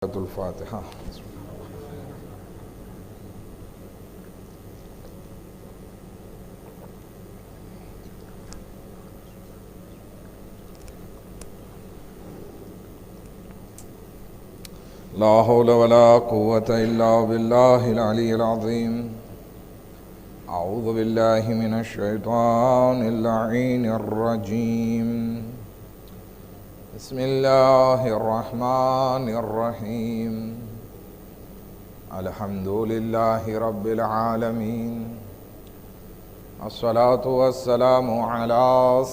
الفاتحة. لا حول ولا قوة إلا بالله العلي العظيم. أعوذ بالله من الشيطان اللعين الرجيم. بسم الله الرحمن الرحيم. الحمد لله رب العالمين. الصلاة والسلام على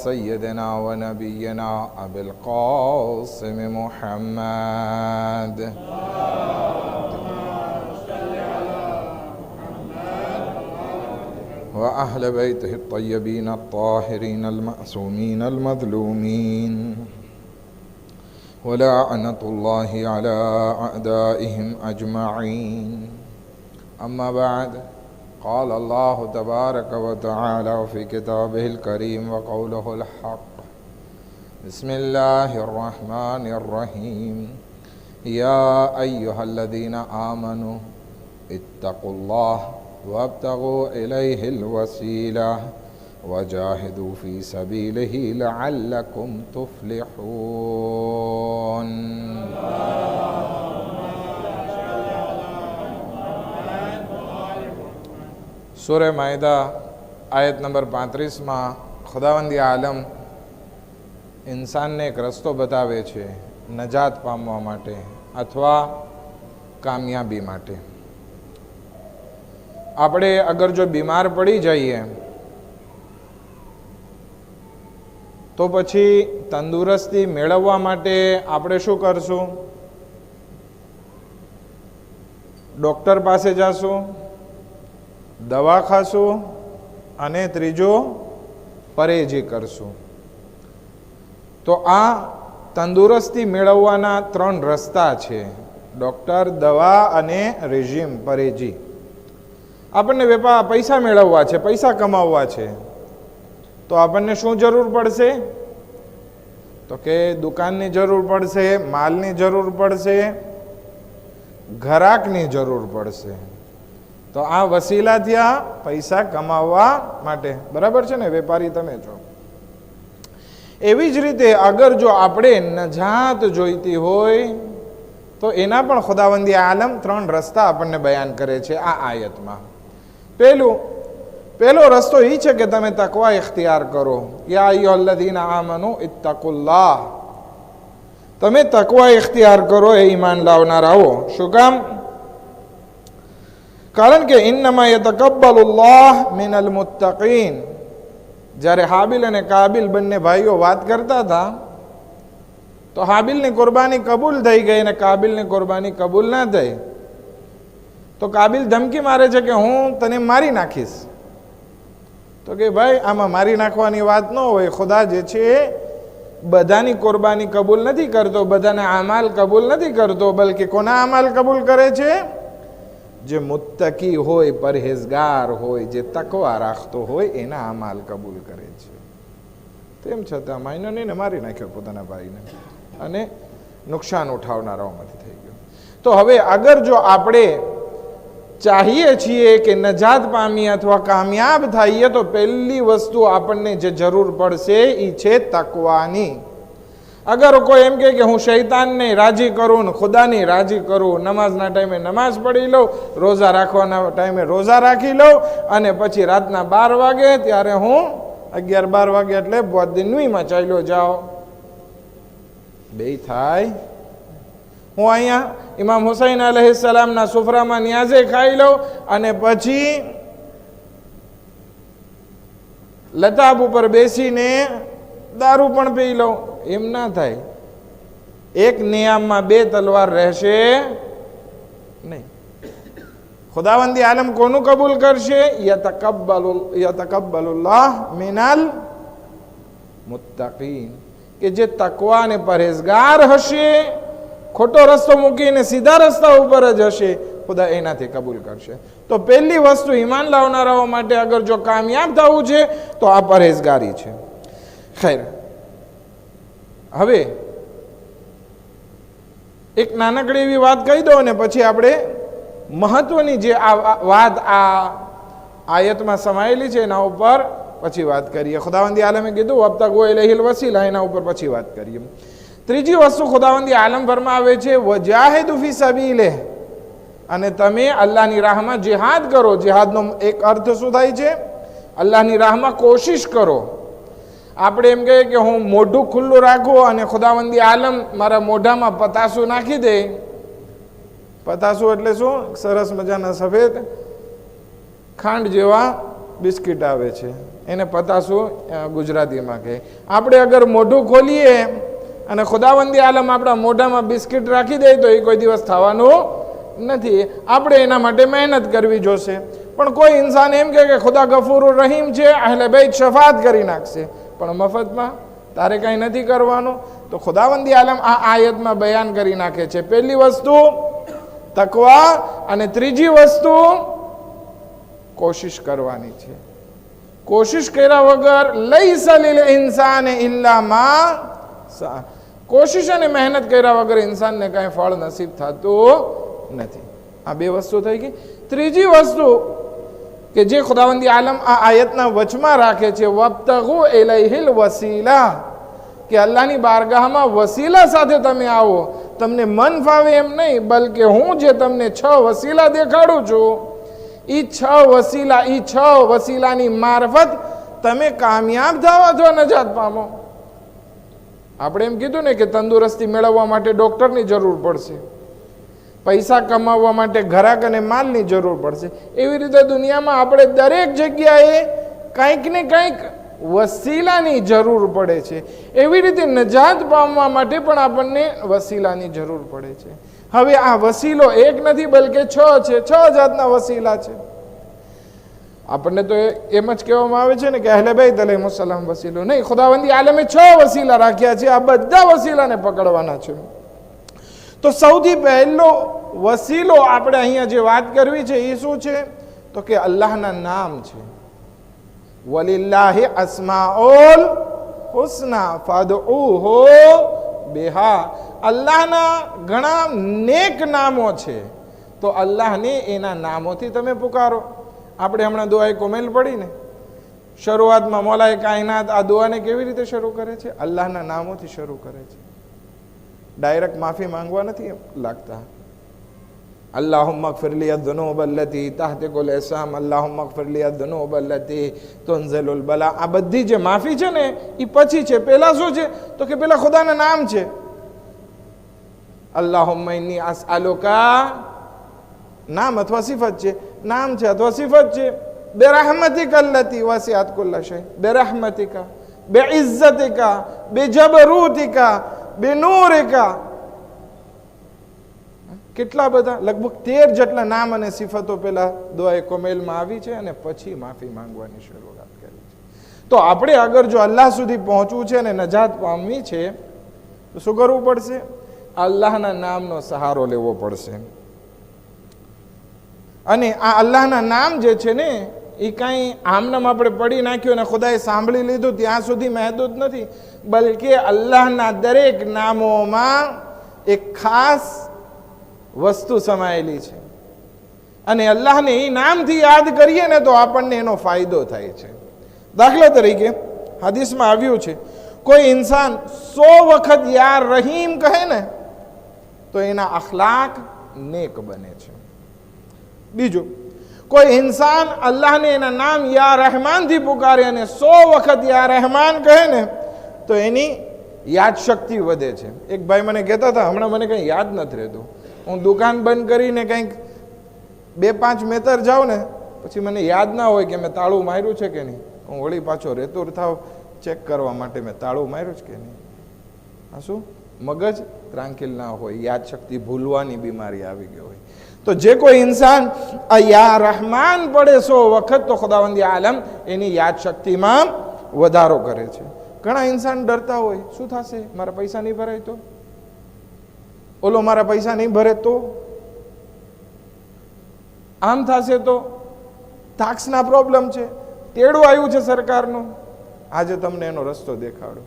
سيدنا ونبينا أبي القاسم محمد وأهل بيته الطيبين الطاهرين المعصومين المظلومين، ولعنة الله على أعدائهم أجمعين. أما بعد، قال الله تبارك وتعالى في كتابه الكريم وقوله الحق. بسم الله الرحمن الرحيم. يا أيها الذين آمنوا اتقوا الله وابتغوا إليه الوسيلة وجاهدوا في سبيله لعلكم تفلحون. સૂરે માઇદા આયત number 35માં ખુદાવંદી આલમ ઇન્સાનને એક રસ્તો બતાવે છે નજાત પામવા માટે અથવા કામયાબી માટે. આપણે અગર જો બીમાર પડી જઈએ તો પછી તંદુરસ્તી મેળવવા માટે આપણે શું કરશું? ડૉક્ટર પાસે જાશું, દવા ખાશું અને ત્રીજું પરેજી કરશું. તો આ તંદુરસ્તી મેળવવાના 3 રસ્તા છે: ડૉક્ટર, દવા અને રેજીમ, પરેજી. આપણને પૈસા મેળવવા છે, પૈસા કમાવવા છે, તો આપણને શું જરૂર પડશે? તો કે દુકાનની જરૂર પડશે, માલની જરૂર પડશે, ઘરાકની જરૂર પડશે. તો આ વસીલા થયા પૈસા કમાવવા માટે. બરાબર છે ને? વેપારી તમે છો. એવી જ રીતે અગર જો આપણે નજાત જોઈતી હોય તો એના પણ ખુદાવંદી આલમ 3 રસ્તા આપણને બયાન કરે છે આ આયતમાં. પહેલો રસ્તો એ છે કે તમે તકવા ઇખ્તિયાર કરો. યા અય્યુહલ્લઝીના આમનુ ઇત્તકુલ્લાહ. તમે તકવા ઇખ્તિયાર કરો એ ઈમાન લાવનારાઓ. શું કામ? કારણ કે ઇન્નમા યતકબ્બલુલ્લાહ મિનલ મુત્તકીન. જ્યારે હાબિલ અને કાબિલ બંને ભાઈઓ વાત કરતા હતા તો હાબિલની કુરબાની કબૂલ થઈ ગઈ અને કાબિલની કુરબાની કબૂલ ના થઈ. તો કાબિલ ધમકી મારે છે કે હું તને મારી નાખીશ. તો કે ભાઈ, આમાં મારી નાખવાની વાત ન હોય. ખુદા જે છે બધાની કુરબાની કબૂલ નથી કરતો, બધાના અમાલ કબૂલ નથી કરતો, બલકે કોના અમાલ કબૂલ કરે છે? જે મુત્તકી હોય, પરહેઝગાર હોય, જે તકવા રાખતો હોય એના અમાલ કબૂલ કરે છે. તેમ છતાં માયનો નહીં ને મારી નાખ્યો પોતાના ભાઈને અને નુકસાન ઉઠાવનારાઓમાંથી થઈ ગયો. તો હવે અગર જો આપણે ચાહીએ છીએ કે નજાત પામીએ અથવા કામયાબ થઈએ તો પહેલી વસ્તુ આપણને જે જરૂર પડશે એ છે તકવાની. અગર કોઈ એમ કે હું શૈતાનને રાજી કરું ને ખુદાને રાજી કરું, નમાઝના ટાઈમે નમાઝ પઢી લઉં, રોઝા રાખવાના ટાઈમે રોઝા રાખી લઉં અને પછી રાતના 12 વાગે ત્યારે હું 11-12 વાગે એટલે દિનવીમાં ચાલ્યો જાઓ, બે થાય. હું અહીંયા ઇમામ હુસૈન અલૈહિસ્સલામના સુફરામાં નિયાઝે ખાઈ લઉં અને પછી લતાબ ઉપર બેસીને દારૂ પણ પી લઉં. એમ ના થાય. એક નિયામમાં 2 તલવાર રહેશે નહીં. ખુદાવંદી આલમ કોનું કબૂલ કરશે? યતકબ્બલુલ્લાહ મિનલ મુત્તકીન. કે જે તકવા અને પરહેઝગાર હશે, ખોટો રસ્તો મૂકીને સીધા રસ્તા ઉપર જ હશે, ખુદા એનાથી કબૂલ કરશે. તો પહેલી વસ્તુ ઈમાન લાવનારાઓ માટે અગર જો કામયાબ થવું છે તો આ પરહેઝગારી છે. ખૈર, હવે એક નાનકડી એવી વાત કહી દો ને પછી આપણે મહત્વની જે આ વાત આ આયતમાં સમાયેલી છે એના ઉપર પછી વાત કરીએ. ખુદાવંદી આલમે કીધું વબ્તગુ ઇલૈહિલ વસીલા, એના ઉપર પછી વાત કરીએ. ત્રીજી વસ્તુ ખુદાવંદી આલમ ફરમાવે છે વજાહિદુ ફી સબીલિહ, અને તમે અલ્લાહની રાહમાં જિહાદ કરો. જિહાદનો એક અર્થ શું થાય છે? અલ્લાહની રાહમાં કોશિશ કરો. આપણે એમ કહીએ કે હું મોઢું ખુલ્લું રાખું અને ખુદાવંદી આલમ મારા મોઢામાં પતાસું નાખી દે. પતાસું એટલે શું? સરસ મજાના સફેદ ખાંડ જેવા બિસ્કિટ આવે છે, એને પતાસું ગુજરાતીમાં કહે. આપણે અગર મોઢું ખોલીએ અને ખુદાવંદી આલમ આપણા મોઢામાં બિસ્કિટ રાખી દે તો એ કોઈ દિવસ થવાનું નથી. આપણે એના માટે મહેનત કરવી જોશે. પણ કોઈ ઇન્સાન એમ કહે કે ખુદા ગફૂર રહીમ છે, અહલે બેત શફાત કરી નાખશે, પણ મફતમાં તારે કંઈ નથી કરવાનું. તો ખુદાવંદી આલમ આ આયતમાં બયાન કરી નાખે છે. પહેલી વસ્તુ તકવા, અને ત્રીજી વસ્તુ કોશિશ કરવાની છે. કોશિશ કર્યા વગર લૈસા લિલ ઇન્સાને ઇલ્લા મા સા, કોશિશ અને મહેનત કર્યા વગર ઇન્સાનને કાંઈ ફળ નસીબ થતું નથી. આ બે વસ્તુ થઈ ગઈ. ત્રીજી વસ્તુ કે જે ખુદાવંદી આલમ આ આયતના વચમાં રાખે છે વબ્તગુ ઇલૈહિલ વસીલા, કે અલ્લાહની બારગાહમાં વસીલા સાથે તમે આવો. તમને મન ફાવે એમ નહીં, બલકે હું જે તમને 6 વસીલા દેખાડું છું એ 6 વસીલાની મારફત તમે કામયાબ થાઓ અથવા નજાત પામો. આપણે એમ કીધું ને કે તંદુરસ્તી મેળવવા માટે ડૉક્ટરની જરૂર પડશે, પૈસા કમાવવા માટે ઘરાક અને માલની જરૂર પડશે. એવી રીતે દુનિયામાં આપણે દરેક જગ્યાએ કંઈક ને કંઈક વસીલાની જરૂર પડે છે. એવી રીતે નજાત પામવા માટે પણ આપણને વસીલાની જરૂર પડે છે. હવે આ વસીલો એક નથી બલકે 6 છે. 6 જાતના વસીલા છે. આપણને તો એમ જ કહેવામાં આવે છે ને કે અહલે બેત અલૈહિસ્સલામ વસીલો નહીં. ખુદાવંદી આલમે 6 વસીલા રાખ્યા છે. આ બધા વસીલાને પકડવાના છે. તો સૌથી પહેલો વસીલો આપણે અહીંયા જે વાત કરવી છે એ શું છે? તો કે અલ્લાહના નામ છે. વલિલ્લાહિ અસ્માઉલ હુસ્ના ફદઉહુ બિહા. અલ્લાહના ઘણા નેક નામો છે, તો અલ્લાહને એના નામોથી તમે પુકારો. આપણે હમણાં દુઆએ કોમેલ પડી ને, શરૂઆતમાં મોલાએ કાયનાત આ દુઆને કેવી રીતે શરૂ કરે છે? અલ્લાહના નામોથી શરૂ કરે છે. ડાયરેક્ટ માફી માંગવા નથી લાગતા. અલ્લાહુમ્મા ગફિર લી અઝ્ઝુનૂબ અલ્લતી તહતિકુલ ઇસામ, અલ્લાહુમ્મા ગફિર લી અઝ્ઝુનૂબ અલ્લતી તુનઝિલુલ બલા. આ બધી જે માફી છે ને એ પછી છે. પહેલા શું છે? તો કે પહેલા ખુદાના નામ છે. અલ્લાહુમ્મા ઇન્ની અસઅલુકા, નામ અથવા સિફત છે, નામ છે અથવા સિફત છે. બિરહમતિકા અલ્લતી વસિઅત કુલ્લ શય, બિરહમતિકા, બિઇઝ્ઝતિકા, બિજબરૂતિકા, બિનૂરિકા. કેટલા બધા, લગભગ 13 જેટલા નામ અને સિફતો પેલા દુઆએ કોમેલમાં આવી છે અને પછી માફી માંગવાની શરૂઆત કરી છે. તો આપણે અગર જો અલ્લાહ સુધી પહોંચવું છે અને નજાત પામવી છે તો શું કરવું પડશે? અલ્લાહના નામનો સહારો લેવો પડશે. અને આ અલ્લાહના નામ જે છે ને એ કાંઈ આમનામ આપણે પડી નાખ્યું અને ખુદાએ સાંભળી લીધું ત્યાં સુધી મહેદૂદ નથી, બલકે અલ્લાહના દરેક નામોમાં એક ખાસ વસ્તુ સમાયેલી છે. અને અલ્લાહને એ નામથી યાદ કરીએ ને તો આપણને એનો ફાયદો થાય છે. દાખલા તરીકે હદીસમાં આવ્યું છે કોઈ ઇન્સાન 100 વખત યા રહીમ કહે ને તો એના અખલાક નેક બને છે. બીજું, કોઈ ઇન્સાન અલ્લાહને એના નામ યા રહેમાનથી પુકારે અને 100 વખત યા રહેમાન કહે ને તો એની યાદ શક્તિ વધે છે. એક ભાઈ મને કહેતા હતા, હમણાં મને કંઈ યાદ નથી રહેતું. હું દુકાન બંધ કરીને કંઈક 2-5 મેતર જાઉં ને પછી મને યાદ ના હોય કે મેં તાળું માર્યું છે કે નહીં. હું વળી પાછો રેતુર થાવ ચેક કરવા માટે મેં તાળું માર્યું છે કે નહીં. આ શું? મગજ ત્રાંકિલ ના હોય, યાદ શક્તિ ભૂલવાની બીમારી આવી ગઈ હોય. તો જે કોઈ ઇન્સાન આ યા રહમાન પડે 100 વખત તો ખુદાવંદી આલમ એની યાદ શક્તિમાં વધારો કરે છે. ઘણા ઇન્સાન ડરતા હોય, શું થશે? મારા પૈસા નહીં ભરાય તો, ઓલો મારા પૈસા નહીં ભરે તો, આમ થશે તો, ટાક્સના પ્રોબ્લેમ છે, તેડું આવ્યું છે સરકારનું. આજે તમને એનો રસ્તો દેખાડો.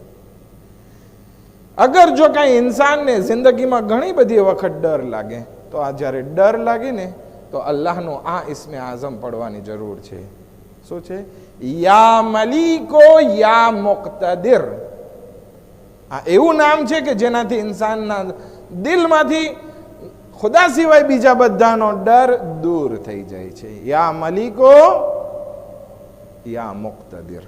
અગર જો કાંઈ ઇન્સાનને જિંદગીમાં ઘણી બધી વખત ડર લાગે તો આ જ્યારે ડર લાગે ને તો અલ્લાહનો આ ઇસ્મે આઝમ પડવાની જરૂર છે. શું છે? યા મલીકો યા મુક્તદિર. આ એવું નામ છે કે જેનાથી ઇન્સાનના દિલમાંથી ખુદા સિવાય બીજા બધાનો ડર દૂર થઈ જાય છે. યા મલીકો યા મુક્તદિર.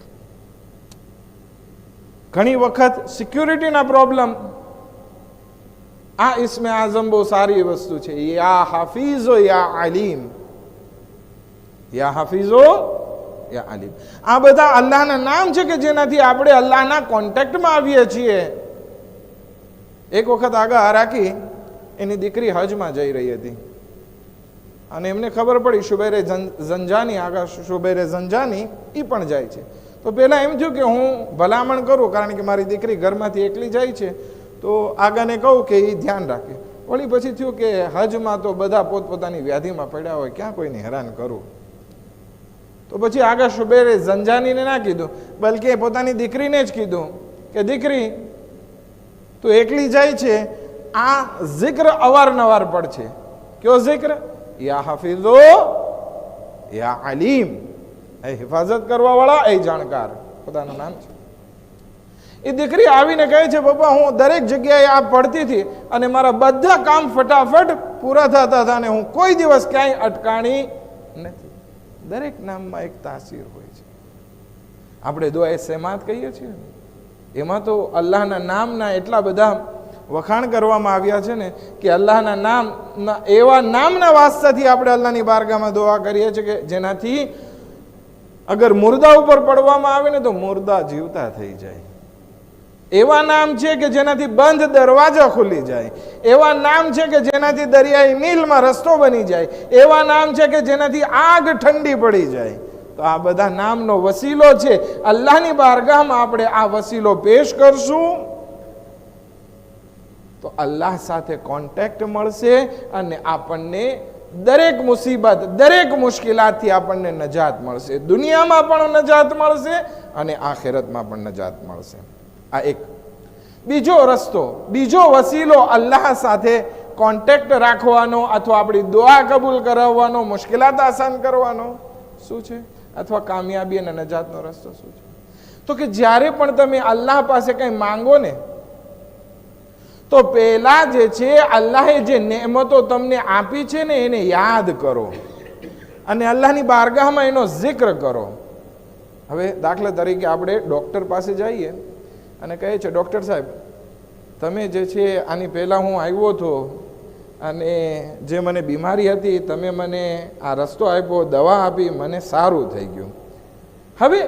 ઘણી વખત સિક્યુરિટીના પ્રોબ્લેમ, આ ઇસ્મે આઝમ બહુ સારી વસ્તુ છે. યા હાફીઝો યા અલીમ, યા હાફીઝો યા અલીમ. આ બધા અલ્લાહના નામ છે કે જેનાથી આપણે અલ્લાહના કોન્ટેક્ટમાં આવીએ છીએ. એક વખત આગા રાખી એની દીકરી હજમાં જઈ રહી હતી અને એમને ખબર પડી શુબૈરે ઝંજાની, આગા શુબૈરે ઝંજાની એ પણ જાય છે. તો પહેલાં એમ થયું કે હું ભલામણ કરું, કારણ કે મારી દીકરી ઘરમાંથી એકલી જાય છે, તો આગાને કહું કે એ ધ્યાન રાખે. વળી પછી થયું કે હજમાં તો બધા પોતપોતાની વ્યાધિમાં પડ્યા હોય, ક્યાં કોઈને હેરાન કરું. તો પછી આગા શુબૈરે ઝંજાનીને ના કીધું, બલકે પોતાની દીકરીને જ કીધું કે દીકરી તું એકલી જાય છે, આ જિક્ર અવારનવાર પડશે. કયો જિક્ર? યા હાફિઝો યા અલીમ. એ હિફાજત કરવા વાળા, એ જાણકાર, પોતાનું નામ છે. એ દીકરી આવીને કહે છે, પપ્પા હું દરેક જગ્યાએ આ પડતી હતી અને મારા બધા કામ ફટાફટ પૂરા થતા હતા અને હું કોઈ દિવસ ક્યાંય અટકાણી નથી. દરેક નામમાં એક તાસીર હોય છે. આપણે દુઆએ સેમાત કહીએ છીએ, એમાં તો અલ્લાહના નામના એટલા બધા વખાણ કરવામાં આવ્યા છે ને કે અલ્લાહના નામના એવા નામના વાસ્તાથી આપણે અલ્લાહની બારગામાં દુઆ કરીએ છીએ કે જેનાથી અગર મુર્દા ઉપર પડવામાં આવે ને તો મુર્દા જીવતા થઈ જાય. એવા નામ છે કે જેનાથી બંધ દરવાજા ખુલી જાય. એવા નામ છે કે જેનાથી દરિયાઈ નીલમાં રસ્તો બની જાય. એવા નામ છે કે જેનાથી આગ ઠંડી પડી જાય. તો આ બધા નામનો વસીલો છે. અલ્લાહની બારગાહમાં આપણે આ વસીલો પેશ કરશું તો અલ્લાહ સાથે કોન્ટેક્ટ મળશે અને આપણને દરેક મુસીબત, દરેક મુશ્કેલાતથી આપણને નજાત મળશે. દુનિયામાં પણ નજાત મળશે અને આખિરતમાં પણ નજાત મળશે. આ એક. બીજો રસ્તો, બીજો વસીલો અલ્લાહ સાથે કોન્ટેક્ટ રાખવાનો અથવા આપણી દુઆ કબૂલ કરાવવાનો, મુશ્કેલાત આસાન કરવાનો શું છે? અથવા કામયાબી અને નજાતનો રસ્તો શું છે? તો કે જ્યારે પણ તમે અલ્લાહ પાસે કંઈ માંગો ને તો પહેલા જે છે અલ્લાહે જે નેમતો તમને આપી છે ને એને યાદ કરો અને અલ્લાહની બારગાહમાં એનો જિક્ર કરો. હવે દાખલા તરીકે આપણે ડૉક્ટર પાસે જઈએ અને કહે છે, ડૉક્ટર સાહેબ તમે જે છે આની પહેલાં હું આવ્યો હતો અને જે મને બીમારી હતી તમે મને આ રસ્તો આપ્યો, દવા આપી, મને સારું થઈ ગયું. હવે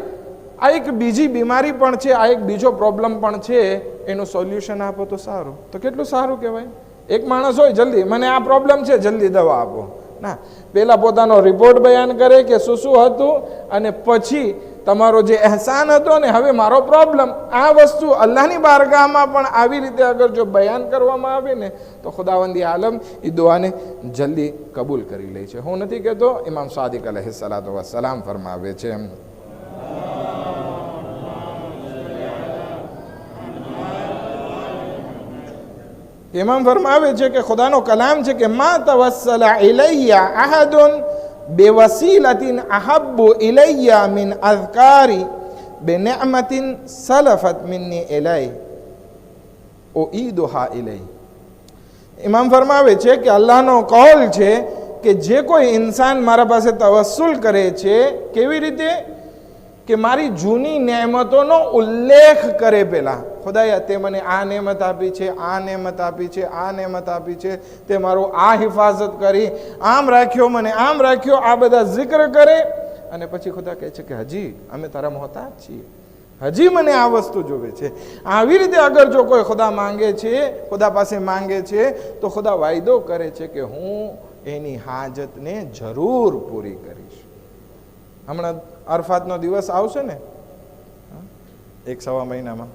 આ એક બીજી બીમારી પણ છે, આ એક બીજો પ્રોબ્લેમ પણ છે, એનું સોલ્યુશન આપો તો સારું. તો કેટલું સારું કહેવાય. એક માણસ હોય જલ્દી મને આ પ્રોબ્લેમ છે જલ્દી દવા આપો, ના, પહેલાં પોતાનો રિપોર્ટ બયાન કરે કે શું શું હતું અને પછી તમારો જે અહેસાન હતો ને હવે મારો પ્રોબ્લેમ, આ વસ્તુ અલ્લાહની બારગાહમાં પણ આવી રીતે અગર જો બયાન કરવામાં આવે ને તો ખુદાવંદી આલમ એ દુઆને જલ્દી કબૂલ કરી લે છે. હું નથી કહેતો, ઇમામ સાદિક અલૈહિસ્સલાતુ વસ્સલામ ફરમાવે છે ઇમામ ફરમાવે છે કે ખુદાનો કલામ છે કે મા તવસ્સલા ઇલૈયા અહદુન બેવસીલતિન અહબ્બુ ઇલૈયા મિન અઝકારી બેનિઅમતિન સલફત મિન્ની ઇલૈ ઉઈદુહા ઇલૈ. ઇમામ ફરમાવે છે કે અલ્લાહનો કૌલ છે કે જે કોઈ ઇન્સાન મારા પાસે તવસ્સુલ કરે છે, કેવી રીતે કે મારી જૂની નેમતોનો ઉલ્લેખ કરે. પહેલાં ખુદાયા તે મને આ નેમત આપી છે, આ નેમત આપી છે, આ નેમત આપી છે, તે મારું આ હિફાજત કરી, આમ રાખ્યો, મને આમ રાખ્યો, આ બધા જિક્ર કરે અને પછી ખુદા કહે છે કે હજી અમે તારા મોહતાજ છીએ, હજી મને આ વસ્તુ જોવે છે. આવી રીતે અગર જો કોઈ ખુદા માંગે છે, ખુદા પાસે માંગે છે તો ખુદા વાયદો કરે છે કે હું એની હાજતને જરૂર પૂરી કરીશ. હમણાં અરફાતનો દિવસ આવશે ને 1-1.25 મહિનામાં,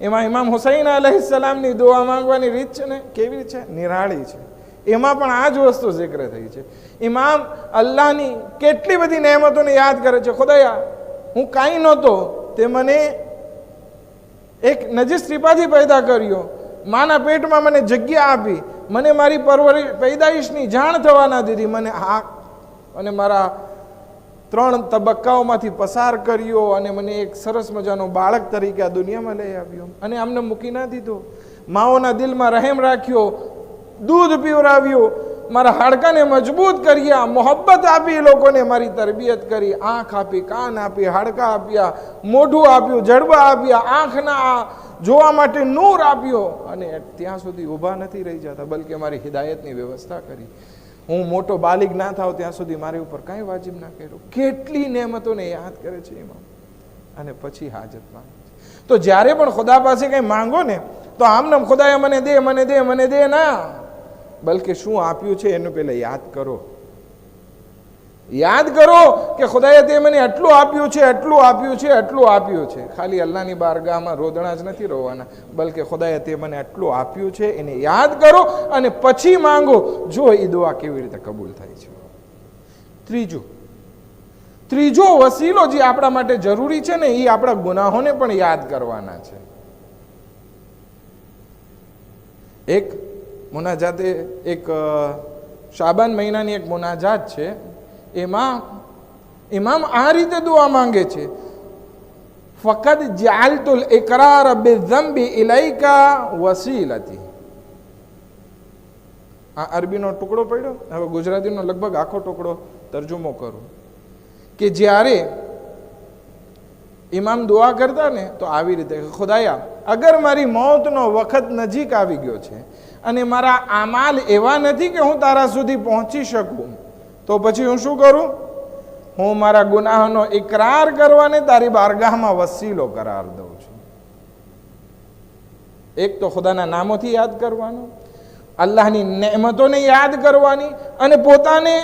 એમાં ઇમામ હુસૈન અલૈહિસ્સલામની દુઆ માંગવાની રીત છે ને કેવી છે, નિરાળી છે. એમાં પણ આ જ વસ્તુ જિક્ર થઈ છે. ઇમામ અલ્લાહની કેટલી બધી નેમતોને યાદ કરે છે. ખુદાયા હું કાંઈ નહોતો, તે મને એક નજીસ ત્રિપાઠી પેદા કર્યો, માના પેટમાં મને જગ્યા આપી, મને મારી પેદાઈશની જાણ થવા ના દીધી, મને અને મારા 3 તબક્કાઓમાંથી પસાર કર્યો અને મને એક સરસ મજાનો બાળક તરીકે આ દુનિયામાં લઈ આવ્યો અને આમને મૂકી ના દીધો. માઓના દિલમાં રહેમ રાખ્યો, દૂધ પીવરાવ્યું, મારા હાડકાને મજબૂત કર્યા, મોહબ્બત આપી, લોકોને મારી તરબિયત કરી, આંખ આપી, કાન આપી, હાડકા આપ્યા, મોઢું આપ્યું, જડબા આપ્યા, આંખના જોવા માટે નૂર આપ્યો અને ત્યાં સુધી ઊભા નથી રહી જતા, બલકે મારી હિદાયતની વ્યવસ્થા કરી. હું મોટો બાલિગ ના થાવ ત્યાં સુધી મારી ઉપર કાંઈ વાજિબ ના કર્યું. કેટલી નેમતોને યાદ કરે છે ઇમામ, અને પછી હાજત માંગે છે. તો જ્યારે પણ ખુદા પાસે કંઈ માંગો ને તો આમને ખુદાએ મને દે, મને દે, મને દે ના, બલકે શું આપ્યું છે એનું પહેલા યાદ કરો. યાદ કરો કે ખુદાએ તે મને આટલું આપ્યું છે, આટલું આપ્યું છે, આટલું આપ્યું છે. ખાલી અલ્લાહની બારગાહમાં રોદણા જ નથી રોવાના, બલકે ખુદાએ તે મને આટલું આપ્યું છે એને યાદ કરો અને પછી માંગો. જો એ દુઆ કેવી રીતે કબૂલ થાય છે. ત્રીજો વસીલો જે આપણા માટે જરૂરી છે ને, એ આપણા ગુનાહોને પણ યાદ કરવાના છે. એક મુનાજાતે, એક શાબાન મહિનાની એક મુનાજાત છે, એમાં ઇમામ આ રીતે દુઆ માંગે છે, ફકત જઅલતુલ ઇકરાર બિઝંબી ઇલૈકા વસીલતી. આ અરબીનો ટુકડો પડ્યો, હવે ગુજરાતીનો લગભગ આખો ટુકડો તરજુમો કરું કે જ્યારે ઇમામ દુઆ કરતા ને તો આવી રીતે, ખુદાયા અગર મારી મોતનો વખત નજીક આવી ગયો છે અને મારા આમાલ એવા નથી કે હું તારા સુધી પહોંચી શકું, તો પછી હું શું કરું? હું મારા ગુનાહનો ઇકરાર કરવાને તારી બારગાહમાં વસીલો કરાર દઉં છું. એક તો ખુદાના નામોથી યાદ કરવાનું, અલ્લાહની નેમતોને યાદ કરવાની, અને પોતાને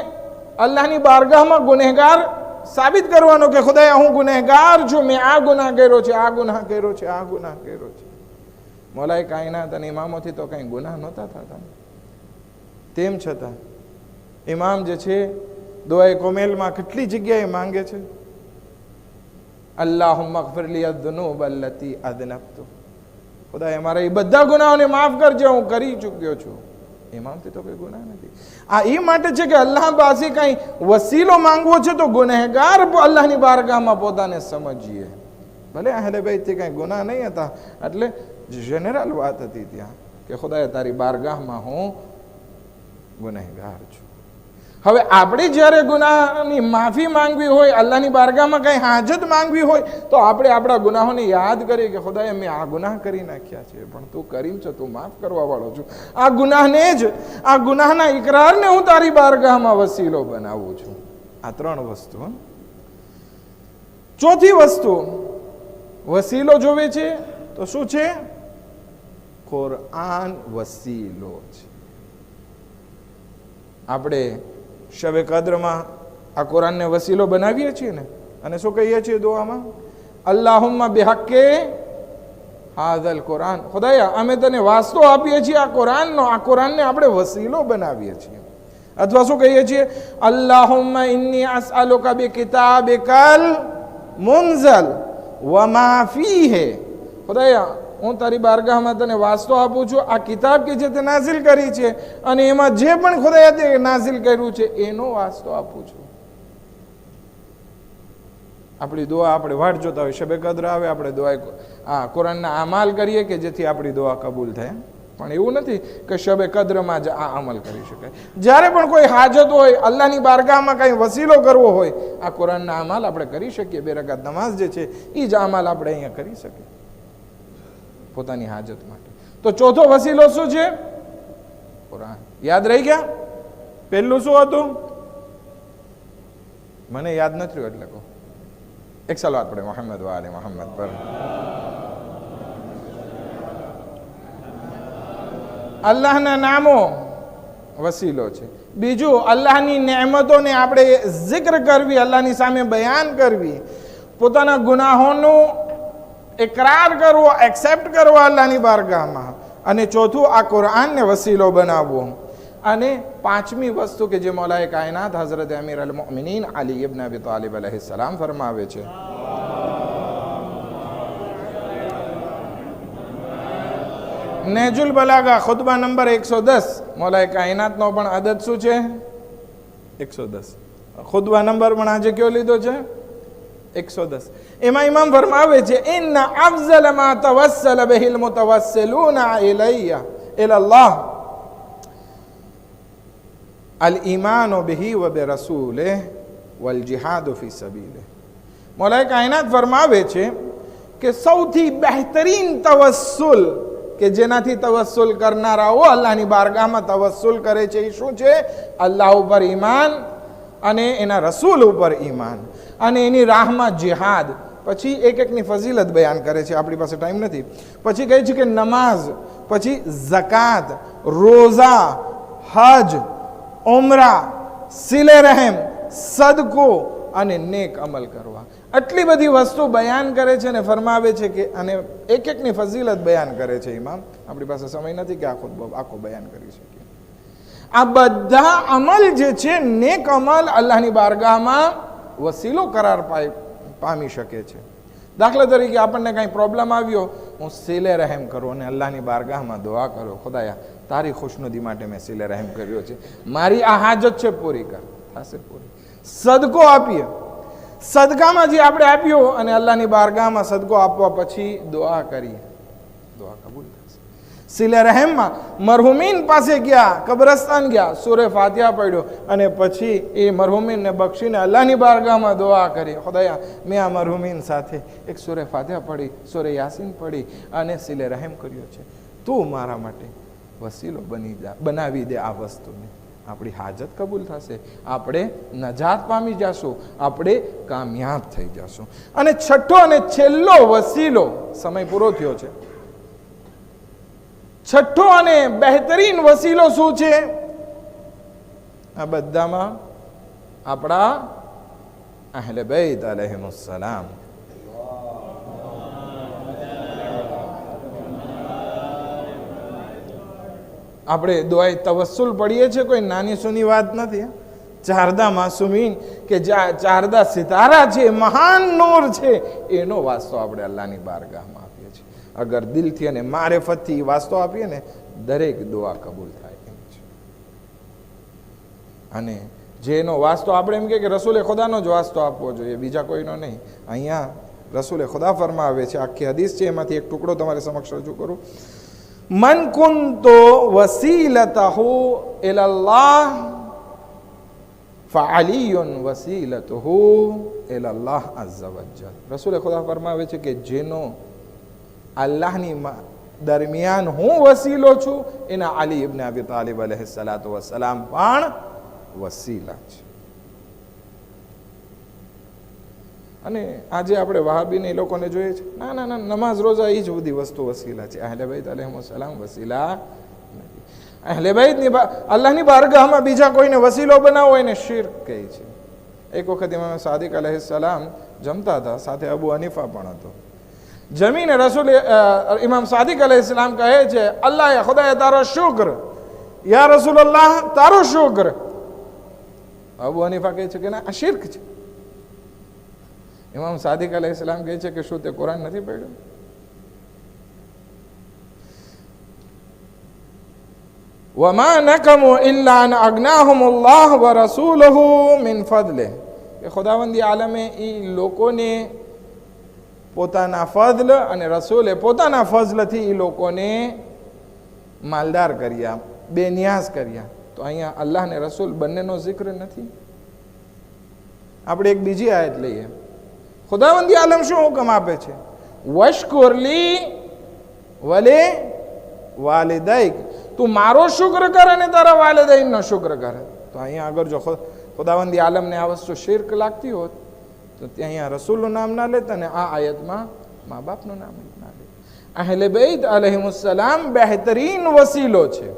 અલ્લાહની બારગાહમાં ગુનેહગાર સાબિત કરવાનો કે ખુદાયા હું ગુનેહગાર છું, મેં આ ગુનાહ કર્યો છે, આ ગુનાહ કર્યો છે, આ ગુનાહ કર્યો છે. મોલાએ કાયનાત અને ઇમામોથી તો કંઈ ગુનાહ નહોતા થતા, તેમ છતાં ઇમામ જે છે દુઆએ કોમેલમાં કેટલી જગ્યાએ માંગે છે, અલ્લાહુમ્મા ગફિર લી અઝ્ઝુનૂબ અલ્લતી અઝનબતુ. ખુદાએ મારા એ બધા ગુનાહોને માફ કરજે, હું કરી ચૂક્યો છું. ઇમામથી તો કોઈ ગુનાહ નથી. આ એ માટે છે કે અલ્લાહ પાસે કંઈ વસીલો માંગવો છે તો ગુનેહગાર અલ્લાહની બારગાહમાં પોતાને સમજીએ. ભલે અહેલે બેતથી કંઈ ગુનાહ નહીં હતા, એટલે જનરલ વાત હતી ત્યાં કે ખુદાએ તારી બારગાહમાં હું ગુનેહગાર છું. હવે આપણે જ્યારે ગુનાહની માફી માંગવી હોય, અલ્લાહની બારગાહમાં કંઈ હાજત માંગવી હોય, તો આપણે આપણા ગુનાહોને યાદ કરીએ કે ખુદાએ મેં આ ગુનાહ કરી નાખ્યા છે, પણ તું કરીમ છે, તું માફ કરવા વાળો છું. આ ગુનાહને જ, આ ગુનાહના ઇકરારને હું તારી બારગાહમાં વસીલો બનાવું છું. આ 3 વસ્તુ. ચોથી વસ્તુ વસીલો જોવે છે તો શું છે? કુરઆન વસીલો છે. આપણે શબે કદ્રમાં આ કુરાનને વસીલો બનાવીએ છીએ ને, અને શું કહીએ છીએ દુઆમાં? અલ્લાહુમ્મા બિહક્કે હાઝલ કુરાન. ખુદાયા અમે તને વાસ્તો આપીએ છીએ આ કુરાનનો, આ કુરાનને આપણે વસીલો બનાવીએ છીએ. અથવા શું કહીએ છીએ? અલ્લાહુમ્મા ઇન્ની અસઅલુકા બિકિતાબિકલ મુનઝલ વમા ફીહે. ખુદાયા હું તારી બારગાહમાં તને વાસ્તો આપું છું આ કિતાબ કે જે તે નાઝિલ કરી છે, અને એમાં જે પણ ખુદાએ તે નાઝિલ કર્યું છે એનો વાસ્તો આપું છું. આપણી દુઆ આપણે વાટ જોતા હોય, શબે કદ્ર આવે આપણે દુઆ આ કુરાનના અમલ કરીએ કે જેથી આપણી દુઆ કબૂલ થાય. પણ એવું નથી કે શબે કદ્રમાં જ આ અમલ કરી શકાય. જ્યારે પણ કોઈ હાજત હોય, અલ્લાહની બારગાહમાં કંઈ વસીલો કરવો હોય, આ કુરાનના અમલ આપણે કરી શકીએ. 2 રકાત નમાઝ જે છે એ જ અમલ આપણે અહીંયા કરી શકીએ પોતાની હાજત માટે. તો ચોથો વસીલો શું છે? કુરાન. યાદ રહી ગયા? પહેલું શું હતું? મને યાદ નથી રહ્યું એટલે કહો. એક સલાવત પડે મોહમ્મદ વાલે મોહમ્મદ પર. અલ્લાહના નામો વસીલો છે. બીજું, અલ્લાહની નેમતોને આપણે જિક્ર કરવી, અલ્લાહની સામે બયાન કરવી, પોતાના ગુનાહોનું ઇકરાર કરવો, એક્સેપ્ટ કરવો અલ્લાહની બારગાહમાં. અને ચોથું, આ કુરાનને વસીલો બનાવવો. અને 5મી વસ્તુ કે જે મૌલાએ કાયનાત હઝરત અમીર અલ મોમિનીન અલી ઇબ્ન અબી તાલિબ અલૈહિસ્સલામ ફરમાવે છે, નેજુલ બલાગા ખુતબા નંબર 110. મોલાએ કાયનાતનો પણ આદત શું છે? 110. ખુતબા નંબર પણ આજે કયો લીધો છે? 110. એમાં ઇમામ ફરમાવે છે ઇન્ના અફઝલ મા તવસ્સલ બિહિલ મુતવસ્સિલુના ઇલૈયા ઇલલ્લાહ અલ ઈમાન બિહી વ બિરસૂલિહ વલ જિહાદ ફી સબીલિહ. મોલાએ કાયનાત ફરમાવે છે કે સૌથી બહેતરીન તવસ્સુલ કે જેનાથી તવસ્સુલ કરનારાઓ અલ્લાહની બારગાહમાં તવસ્સુલ કરે છે એ શું છે? અલ્લાહ ઉપર ઈમાન અને એના રસૂલ ઉપર ઈમાન અને એની રાહમાં જિહાદ. પછી એક એકની ફઝીલત બયાન કરે છે, આપણી પાસે ટાઈમ નથી. પછી કહે છે કે નમાઝ, પછી ઝકાત, રોઝા, હજ, ઉમરા, સિલે રહેમ, સદકો અને નેક અમલ કરવા. આટલી બધી વસ્તુ બયાન કરે છે ને ફરમાવે છે કે અને એક એકની ફઝીલત બયાન કરે છે ઇમામ. આપણી પાસે સમય નથી કે આખો બયાન કરી શકીએ. આ બધા અમલ જે છે નેક અમલ અલ્લાહની બારગાહમાં વસીલો કરાર પામી શકે છે. દાખલા તરીકે આપણને કાંઈ પ્રોબ્લેમ આવ્યો, હું સિલે રહેમ કરું અને અલ્લાહની બારગાહમાં દુઆ કરો, ખુદાયા તારી ખુશનુદી માટે મેં સિલે રહેમ કર્યો છે, મારી આ હાજત છે પૂરી કર, થશે પૂરી. સદકો આપીએ, સદકામાં જે આપણે આપ્યો અને અલ્લાહની બારગાહમાં સદકો આપવા પછી દુઆ કરીએ, દુઆ કબૂલ થશે. સિલે રહેમમાં મરહુમીન પાસે ગયા, કબ્રસ્તાન ગયા, સૂરે ફાતિહા પડ્યો અને પછી એ મરહુમીનને બક્ષીને અલ્લાહની બારગાહમાં દુઆ કરી, ખુદાયા મેં આ મરહુમીન સાથે એક સૂરે ફાતિહા પડી, સૂરે યાસીન પડી અને સિલે રહેમ કર્યો છે, તું મારા માટે વસીલો બનાવી દે આ વસ્તુને. આપણી હાજત કબૂલ થશે, આપણે નજાત પામી જશું, આપણે કામયાબ થઈ જશું. અને છઠ્ઠો અને છેલ્લો વસીલો, સમય પૂરો થયો છે, છઠ્ઠો અને બહેતરીન વસીલો શું છે? આ બધામાં આપણા અહલે બૈત અલૈહિમુસ સલામ. આપણે દુઆએ તવસ્સુલ પડીએ છીએ, કોઈ નાની સૂની વાત નથી. ચારદા માસુમીન કે ચારદા સિતારા છે, મહાન નૂર છે, એનો વાસ્તો આપણે અલ્લાહની બારગાહમાં આપીએ છીએ. અગર દિલથી અને મારેફતથી વાસ્તો આપીએ ને, દરેક દુઆ કબૂલ થાય એમ છે. અને જેનો વાસ્તો આપણે એમ કે રસૂલે ખુદાનો જ વાસ્તો આપવો જોઈએ, બીજા કોઈનો નહીં. અહીંયા રસૂલે ખુદા ફરમાવે છે, આખી હદીસ છે, એમાંથી એક ટુકડો તમારે સમક્ષ રજૂ કરું. મન કુંતો વસીલતહુ ઇલલ્લાહ ફઅલીયુન વસીલતુહુ ઇલલ્લાહ અઝ્ઝ વજલ. રસૂલ ખુદા ફરમાવે છે કે જેનો અલ્લાહની દરમિયાન હું વસીલો છું, એના અલી ઇબ્ન અબી તાલિબ અલૈહિસ્સલાતુ વસ્સલામ પણ વસીલા છે. અને આજે આપણે વહાબીને એ લોકોને જોઈએ છે, ના ના ના, નમાઝ રોઝા એ જ બધી વસ્તુ વસીલા છે. અહલે બૈત અલૈહિસ્સલામ વસીલા નથી. અહલે બૈતની અલ્લાહની બારગાહમાં બીજા કોઈને વસીલો બનાવો એને શિર્ક કહે છે. એક વખત ઇમામ સાદિક અલૈહિસ્સલામ જમતા હતા, સાથે અબુ હનીફા પણ હતો. જમીને રસૂલ ઇમામ સાદિક અલૈહિસ્સલામ કહે છે, અલ્લાહ ખુદાએ તારો શુક્ર, યા રસૂલલ્લાહ તારો શુક્ર. અબુ હનીફા કહે છે કે ના, આ શિર્ક છે. ઇમામ સાદિક અલૈહિસ્સલામ કહે છે કે શું તે કુરાન નથી પડ્યું? વમા નકમુ ઇલ્લા અન અગ્નાહુમુલ્લાહ વ રસૂલુહુ મિન ફદલિહ. કે ખુદાવંદી આલમે એ લોકોને પોતાના ફઝલ અને રસૂલે પોતાના ફઝલથી એ લોકોને માલદાર કર્યા, બેનિયાઝ કર્યા. તો અહીંયા અલ્લાહ ને રસૂલ બંનેનો જિક્ર નથી. આપણે એક બીજી આયત લઈએ. ખુદાવંદી આલમ શું હુકમ આપે છે? વશકુરલી વલે વાલિદૈક, તું મારો શુક્ર કર અને તારા વાલિદૈનનો શુક્ર કર. તો અહીંયા આગળ જો ખુદાવંદી આલમને આ વસ્તુ શિર્ક લાગતી હોત તો ત્યાં અહીંયા રસૂલનું નામ ના લેતા અને આ આયતમાં મા બાપનું નામ ના લેતા. અહલે બૈત અલૈહિમુસ્સલામ બહેતરીન વસીલો છે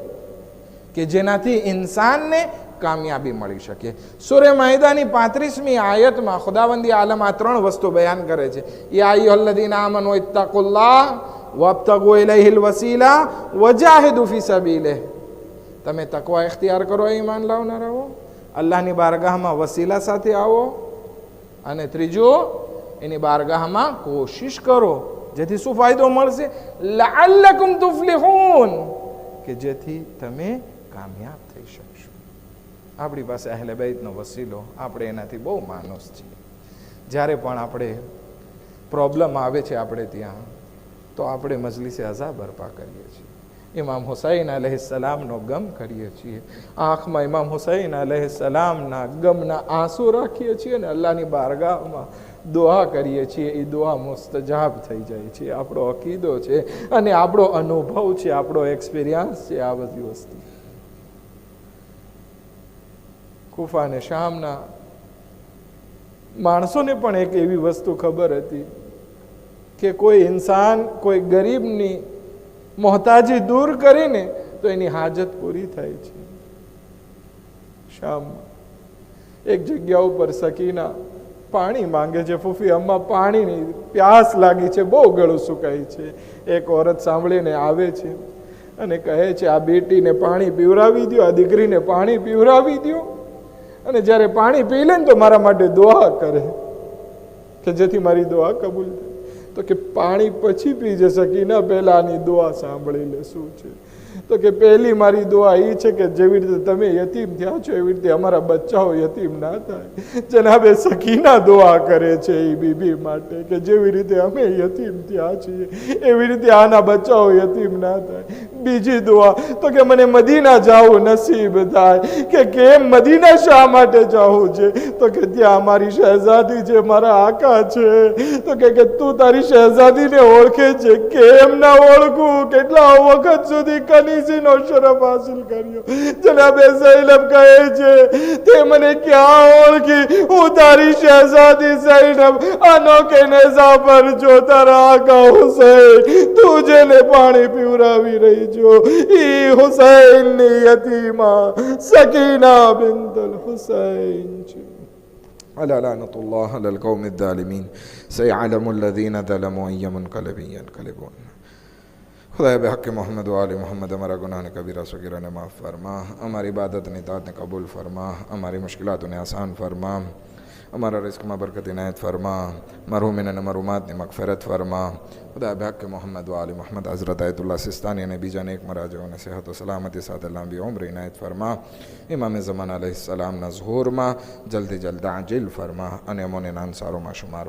કે જેનાથી ઇન્સાનને કામયાબી મળી શકે. સૂરે માઇદાની 35મી આયતમાં ખુદાવંદી આલમ આ ત્રણ વસ્તુ બયાન કરે છે. યા અય્યુહલ્લઝીના આમનુ ઇત્તકુલ્લાહ વબ્તગુ ઇલૈહિલ વસીલા વજાહિદુ ફી સબીલિહ. તમે તકવા ઇખ્તિયાર કરો, ઈમાન લાવનારાઓ, અલ્લાહની બારગાહમાં વસીલા સાથે આવો, અને ત્રીજું એની બારગાહમાં કોશિશ કરો, જેથી શું ફાયદો મળશે? લઅલ્લકુમ તુફલિહૂન, કે જેથી તમે કામયાબ થઈ શકશો. આપણી પાસે અહેલે બૈતનો વસીલો, આપણે એનાથી બહુ માનુસ છીએ. જ્યારે પણ આપણે પ્રોબ્લેમ આવે છે આપણે ત્યાં, તો આપણે મજલિસે અઝા બરપા કરીએ છીએ. ઇમામ હુસૈન અલૈહિસ્સલામનો ગમ કરીએ છીએ. આંખમાં ઇમામ હુસૈન અલૈહિસ્સલામના ગમના આંસુ રાખીએ છીએ અને અલ્લાહની બારગાહમાં દુઆ કરીએ છીએ. એ દુઆ મુસ્તજાબ થઈ જાય છે. આપણો અકીદો છે અને આપણો અનુભવ છે, આપણો એક્સપિરિયન્સ છે આ બધી વસ્તુ. કુફા અને શામના માણસોને પણ એક એવી વસ્તુ ખબર હતી કે કોઈ ઇન્સાન કોઈ ગરીબની મોહતાજી દૂર કરીને તો એની હાજત પૂરી થાય છે. શામમાં એક જગ્યા ઉપર સકીના પાણી માંગે છે. ફૂફી અમ્મા પાણીની પ્યાસ લાગી છે, બહુ ગળું સુકાય છે. એક ઓરત સાંભળીને આવે છે અને કહે છે, આ બેટીને પાણી પીવરાવી દો, આ દીકરીને પાણી પીવરાવી દો, અને જ્યારે પાણી પી લે ને તો મારા માટે દુઆ કરે કે જેથી મારી દુઆ કબૂલ થાય. તો કે પાણી પછી પી જશે કે ના, પહેલાની દુઆ સાંભળી લે. શું છે? તો કે પહેલી મારી દુઆ એ છે કે જેવી રીતે તમે યતીમ થયા છો એવી રીતે અમારા બચ્ચાઓ યતીમ ના થાય. જનાબે સકીના દુઆ કરે છે એ બીબી માટે કે જેવી રીતે અમે યતીમ થયા છીએ એવી રીતે આના બચ્ચાઓ યતીમ ના થાય. બીજી દુઆ તો કે મને મદીના જાવું નસીબ થાય. કે કેમ મદીના શા માટે જાવું છે? તો કે ત્યાં મારી શહેઝાદી છે, મારા આકા છે. તો કે તું તારી શહેઝાદીને ઓળખે છે? કેમ ના ઓળખું? કેટલા વખત સુધી કનીસીનો શરફ હાસિલ કર્યો. જનાબે ઝૈનબ કહે છે, તે મને ક્યાં ઓળખી? હું તારી શહેઝાદી ઝૈનબ અનોખે નેઝા પર જો તારા આકા હુસૈન, તું જેને પાણી પીવરાવી રહી છો ઈ હુસૈનની યતીમા સકીના બિન્તુલ હુસૈન છે. અલા લાનતુલ્લાહ અલલ કૌમિ ઝાલિમીન સયઅલમુ અલ્લઝીના ઝલમુ અય્ય મુન્કલબિન યન્કલિબૂન. ખુદાએ બેહક મોહમ્મદ व आले मोहम्मद हमारा गुनाह कबीरा सगीरा ने माफ़ फरमा, हमारी इबादत ने इताअत ने कबूल फरमा, हमारी मुश्किलातों ने आसान फरमा, हमारा रिस्क में बरकत इनायत फरमा, मरहूमिन ने मरूमात ने मगफिरत फरमा. खुदाए बेहक मोहम्मद व आले मोहम्मद हज़रत आयतुल्लाह सिस्तानी ने बीजा नेक मराजों ने सेहत व सलामती साथ लंबी उम्र इनायत फरमा. इमाम ज़मान अलैहिस्सलाम ना ज़हूर में जल्दी जल्द आजिल फरमा અને અમોને નાનસારોમાં શુમાર